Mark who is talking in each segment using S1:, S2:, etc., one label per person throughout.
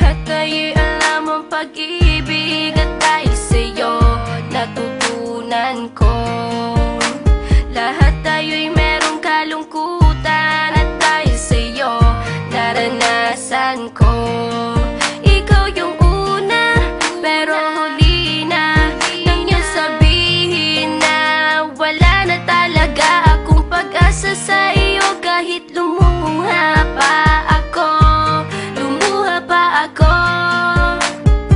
S1: Lahat ay alam ang pag-ibig at dahil sa'yo natutunan ko. Lahat tayo'y merong kalungkutan at dahil sa'yo naranasan ko. Ikaw yung una pero huli na nang iyong sabihin na wala na talaga akong pag-asa sa iyo. Kahit lumuha pa ako,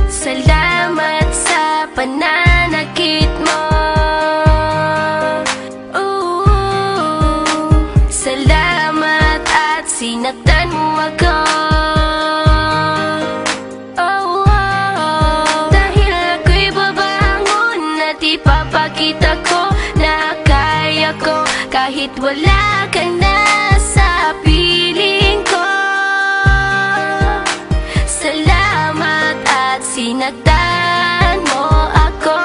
S1: salamat sa pananakit mo. Salamat at sinaktan mo ako. Dahil ako'y babangon at ipapakita ko na kaya ko kahit wala ka na sa piling ko. Salamat at sinaktan mo ako.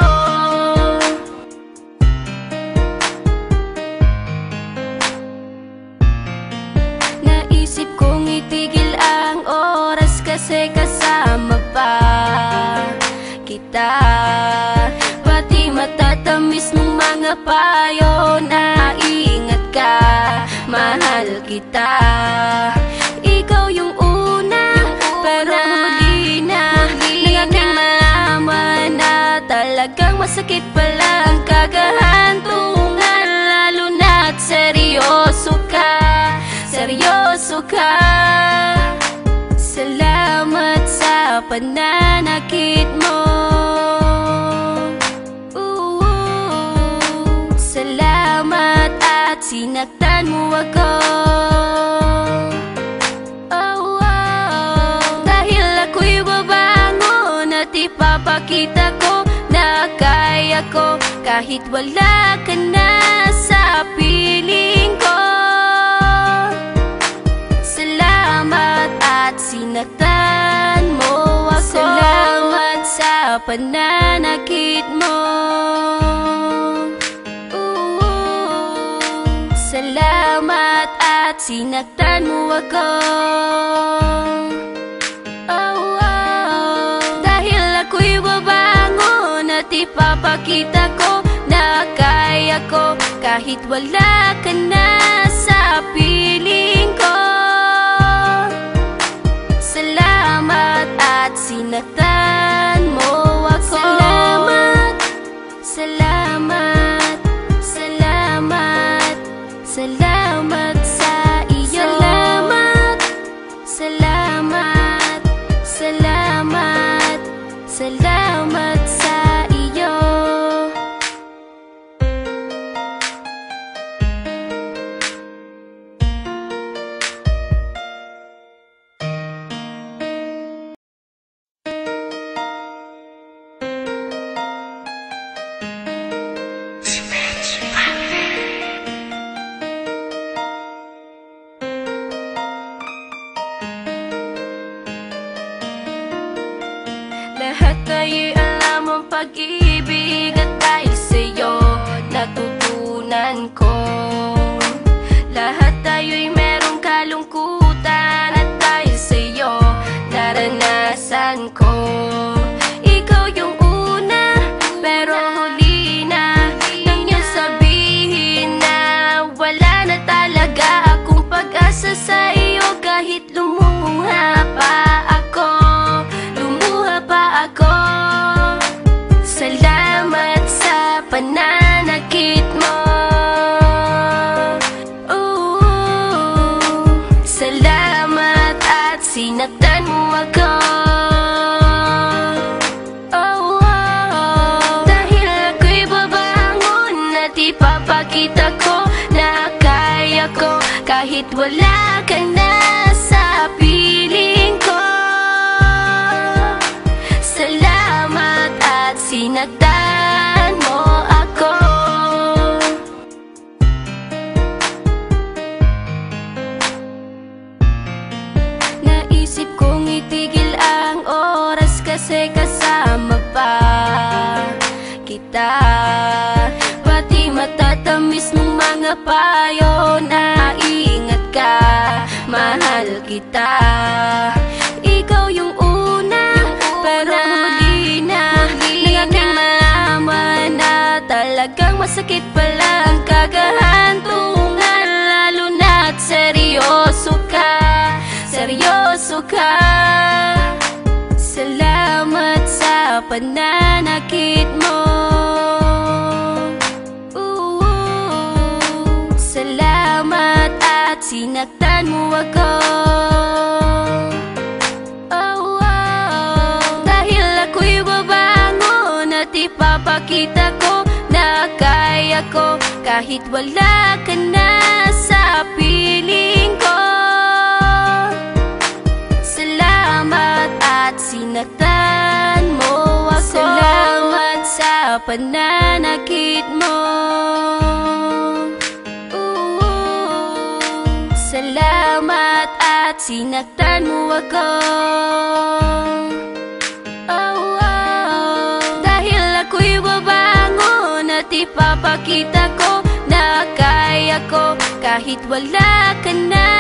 S1: Naisip kong itigil ang oras kasi kasama pa kita. Pati matatamis ng mga payo na ingat ka, mahal kita. Ikaw yung una pero huli na nang aking malaman na talagang masakit pala ang kagahantungan. Lalo na't seryoso ka, seryoso ka. Salamat sa pananakit mo. Salamat at sinaktan mo ako. Dahil ako'y babangon at ipapakita ko na kaya ko kahit wala ka na sa piling ko. Salamat at sinaktan mo ako. Salamat sa pananakit mo. Salamat at sinaktan mo ako. Dahil ako'y babangon at ipapakita ko na kaya ko kahit wala ka na sa piling ko. Salamat at sinaktan mo ako. Salamat, salamat, salamat, salamat sa iyo. Salamat, salamat, salamat, salamat sa iyo. Lahat ay alam ang pag-ibig at dahil sa'yo natutunan ko. Lahat tayo'y merong kalungkutan at dahil sa'yo naranasan ko. Ikaw yung una pero huli na nang iyong sabihin na wala na talaga akong pag-asa sa iyo. Kahit lumuha pa ako, salamat sa pananakit mo. Salamat at sinaktan mo ako. Dahil ako'y babangon at ipapakita ko na kaya ko kahit wala ka na sa piling ko. Salamat at sinaktan mo ako. Naisip kong itigil ang oras kasi kasama pa kita. Pati matatamis ng mga payo na ingat ka, mahal kita. Ikaw yung una ka. Salamat sa pananakit mo. Salamat at sinaktan mo ako. Dahil ako'y babangon at ipapakita ko na kaya ko kahit wala ka na sa piling ko. Salamat at sinaktan mo ako. Salamat sa pananakit mo. Salamat at sinaktan mo ako. Dahil ako'y babangon at ipapakita ko na kaya ko kahit wala ka na